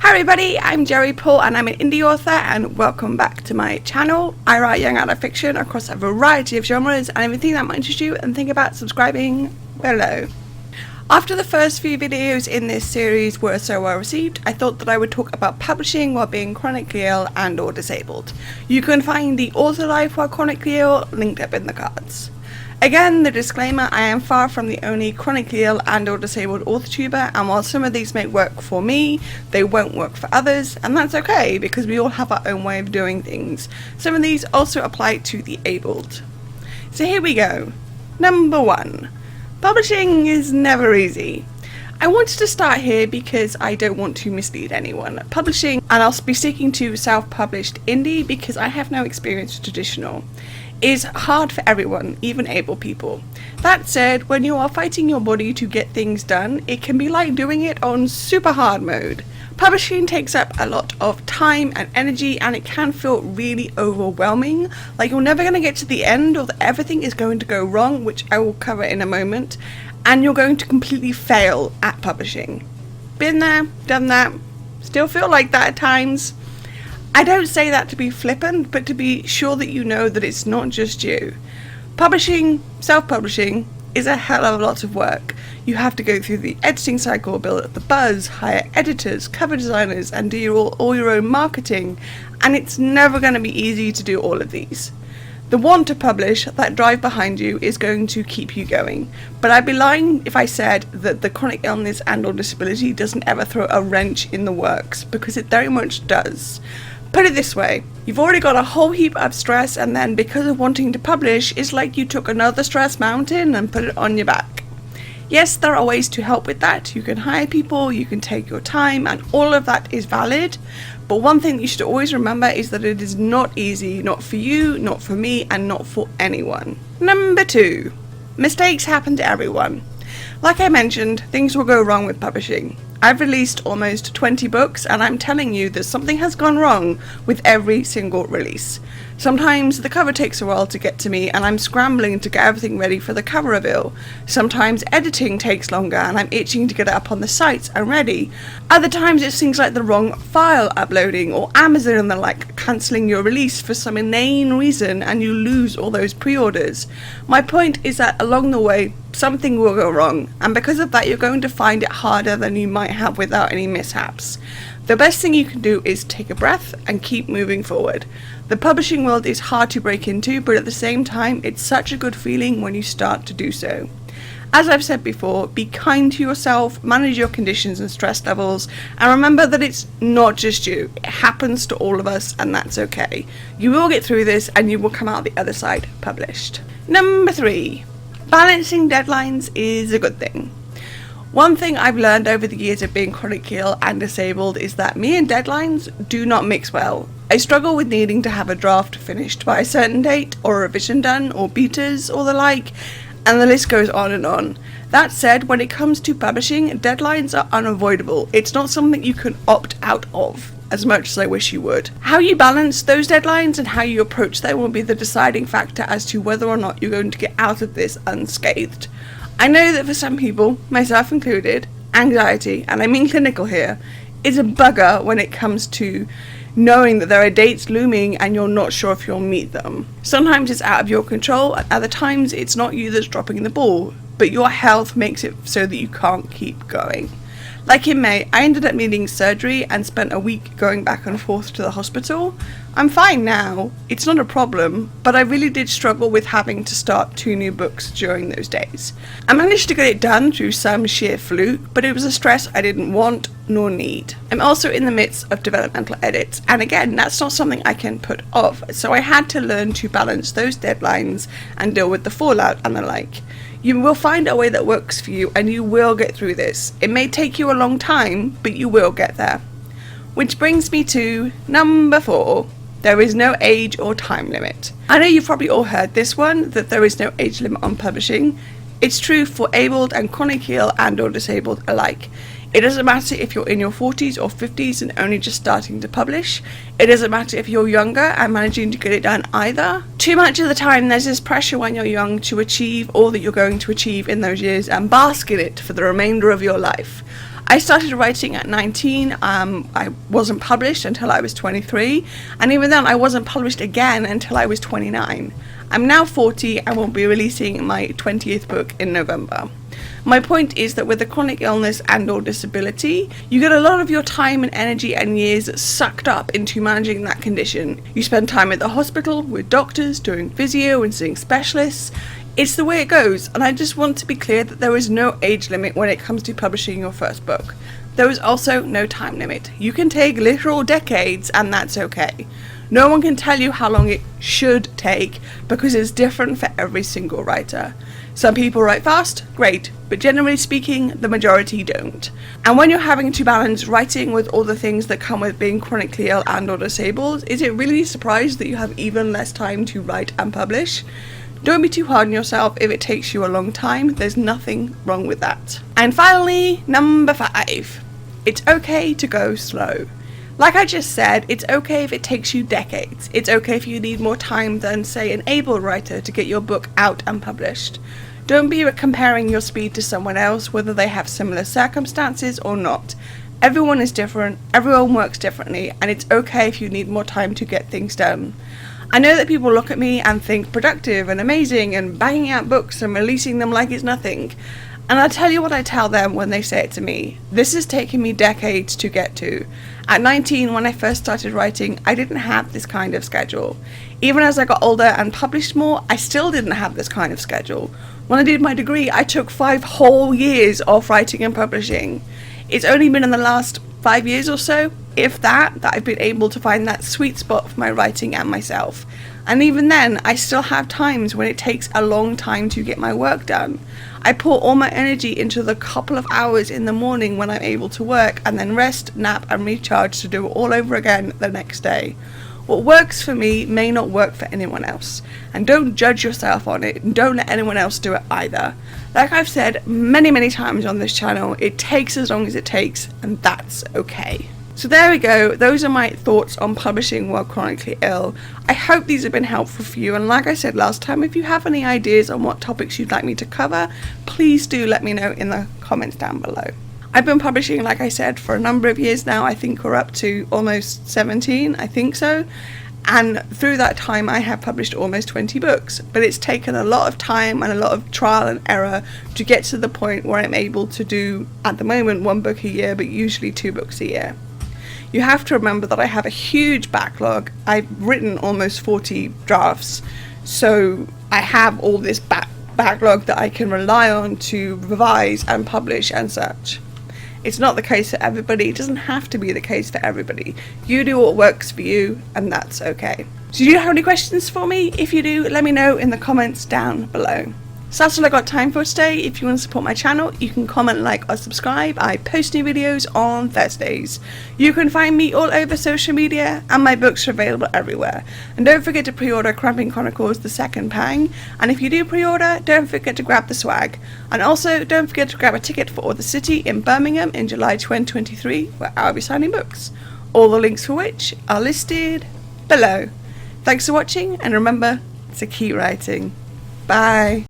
Hi everybody, I'm Jerry Paul and I'm an indie author and welcome back to my channel. I write young adult fiction across a variety of genres and anything that might interest you, and think about subscribing below. After the first few videos in this series were so well received, I thought that I would talk about publishing while being chronically ill and or disabled. You can find the author life while chronically ill linked up in the cards. Again, the disclaimer, I am far from the only chronically ill and or disabled Authortuber, and while some of these may work for me, they won't work for others, and that's okay because we all have our own way of doing things. Some of these also apply to the abled. So here we go. Number 1. Publishing is never easy. I wanted to start here because I don't want to mislead anyone. Publishing, and I'll be sticking to self-published indie because I have no experience with traditional, is hard for everyone, even able people. That said, when you are fighting your body to get things done, it can be like doing it on super hard mode. Publishing takes up a lot of time and energy, and it can feel really overwhelming, like you're never going to get to the end, or that everything is going to go wrong, which I will cover in a moment, and you're going to completely fail at publishing. Been there, done that, still feel like that at times. I don't say that to be flippant, but to be sure that you know that it's not just you. Publishing, self-publishing, is a hell of a lot of work. You have to go through the editing cycle, build up the buzz, hire editors, cover designers, and do all your own marketing, and it's never going to be easy to do all of these. The want to publish, that drive behind you, is going to keep you going. But I'd be lying if I said that the chronic illness and or disability doesn't ever throw a wrench in the works, because it very much does. Put it this way, you've already got a whole heap of stress, and then because of wanting to publish, it's like you took another stress mountain and put it on your back. Yes, there are ways to help with that. You can hire people, you can take your time, and all of that is valid. But one thing you should always remember is that it is not easy, not for you, not for me, and not for anyone. Number 2. Mistakes happen to everyone. Like I mentioned, things will go wrong with publishing. I've released almost 20 books, and I'm telling you that something has gone wrong with every single release. Sometimes the cover takes a while to get to me and I'm scrambling to get everything ready for the cover reveal. Sometimes editing takes longer and I'm itching to get it up on the site and ready. Other times it's things like the wrong file uploading, or Amazon and the like cancelling your release for some inane reason, and you lose all those pre-orders. My point is that along the way something will go wrong, and because of that you're going to find it harder than you might have without any mishaps. The best thing you can do is take a breath and keep moving forward. The publishing world is hard to break into, but at the same time it's such a good feeling when you start to do so. As I've said before, be kind to yourself, manage your conditions and stress levels, and remember that it's not just you. It happens to all of us, and that's okay. You will get through this and you will come out the other side published. Number 3. Balancing deadlines is a good thing. One thing I've learned over the years of being chronically ill and disabled is that me and deadlines do not mix well. I struggle with needing to have a draft finished by a certain date, or a revision done, or betas, or the like, and the list goes on and on. That said, when it comes to publishing, deadlines are unavoidable. It's not something you can opt out of, as much as I wish you would. How you balance those deadlines and how you approach them will be the deciding factor as to whether or not you're going to get out of this unscathed. I know that for some people, myself included, anxiety, and I mean clinical here, is a bugger when it comes to knowing that there are dates looming and you're not sure if you'll meet them. Sometimes it's out of your control, and other times it's not you that's dropping the ball, but your health makes it so that you can't keep going. Like in May, I ended up needing surgery and spent a week going back and forth to the hospital. I'm fine now, it's not a problem, but I really did struggle with having to start 2 new books during those days. I managed to get it done through some sheer fluke, but it was a stress I didn't want nor need. I'm also in the midst of developmental edits, and again, that's not something I can put off, so I had to learn to balance those deadlines and deal with the fallout and the like. You will find a way that works for you, and you will get through this. It may take you a long time, but you will get there. Which brings me to number 4. There is no age or time limit. I know you've probably all heard this one, that there is no age limit on publishing. It's true for abled and chronically ill and or disabled alike. It doesn't matter if you're in your 40s or 50s and only just starting to publish. It doesn't matter if you're younger and managing to get it done either. Too much of the time there's this pressure when you're young to achieve all that you're going to achieve in those years and bask in it for the remainder of your life. I started writing at 19. I wasn't published until I was 23, and even then I wasn't published again until I was 29. I'm now 40 and will be releasing my 20th book in November. My point is that with a chronic illness and or disability, you get a lot of your time and energy and years sucked up into managing that condition. You spend time at the hospital with doctors, doing physio and seeing specialists. It's the way it goes, and I just want to be clear that there is no age limit when it comes to publishing your first book. There is also no time limit. You can take literal decades, and that's okay. No one can tell you how long it should take because it's different for every single writer. Some people write fast, great, but generally speaking, the majority don't. And when you're having to balance writing with all the things that come with being chronically ill and or disabled, is it really surprised that you have even less time to write and publish? Don't be too hard on yourself if it takes you a long time. There's nothing wrong with that. And finally, number 5. It's okay to go slow. Like I just said, it's okay if it takes you decades. It's okay if you need more time than, say, an able writer to get your book out and published. Don't be comparing your speed to someone else, whether they have similar circumstances or not. Everyone is different, everyone works differently, and it's okay if you need more time to get things done. I know that people look at me and think productive and amazing and banging out books and releasing them like it's nothing. And I'll tell you what I tell them when they say it to me. This has taken me decades to get to. At 19, when I first started writing, I didn't have this kind of schedule. Even as I got older and published more, I still didn't have this kind of schedule. When I did my degree, I took 5 whole years off writing and publishing. It's only been in the last 5 years or so, if that I've been able to find that sweet spot for my writing and myself. And even then, I still have times when it takes a long time to get my work done. I pour all my energy into the couple of hours in the morning when I'm able to work, and then rest, nap and recharge to do it all over again the next day. What works for me may not work for anyone else, and don't judge yourself on it, and don't let anyone else do it either. Like I've said many times on this channel, it takes as long as it takes, and that's okay. So there we go, those are my thoughts on publishing while chronically ill. I hope these have been helpful for you, and like I said last time, if you have any ideas on what topics you'd like me to cover, please do let me know in the comments down below. I've been publishing, like I said, for a number of years now. I think we're up to almost 17, I think so. And through that time I have published almost 20 books, but it's taken a lot of time and a lot of trial and error to get to the point where I'm able to do, at the moment, 1 book a year, but usually 2 books a year. You have to remember that I have a huge backlog. I've written almost 40 drafts, so I have all this backlog that I can rely on to revise and publish and such. It's not the case for everybody. It doesn't have to be the case for everybody. You do what works for you, and that's okay. So do you have any questions for me? If you do, let me know in the comments down below. So that's all I got time for today. If you want to support my channel, you can comment, like or subscribe. I post new videos on Thursdays. You can find me all over social media, and my books are available everywhere. And don't forget to pre-order Chronicles The Second Pang. And if you do pre-order, don't forget to grab the swag. And also don't forget to grab a ticket for Authortube in Birmingham in July 2023, where I'll be signing books. All the links for which are listed below. Thanks for watching, and remember to keep writing. Bye.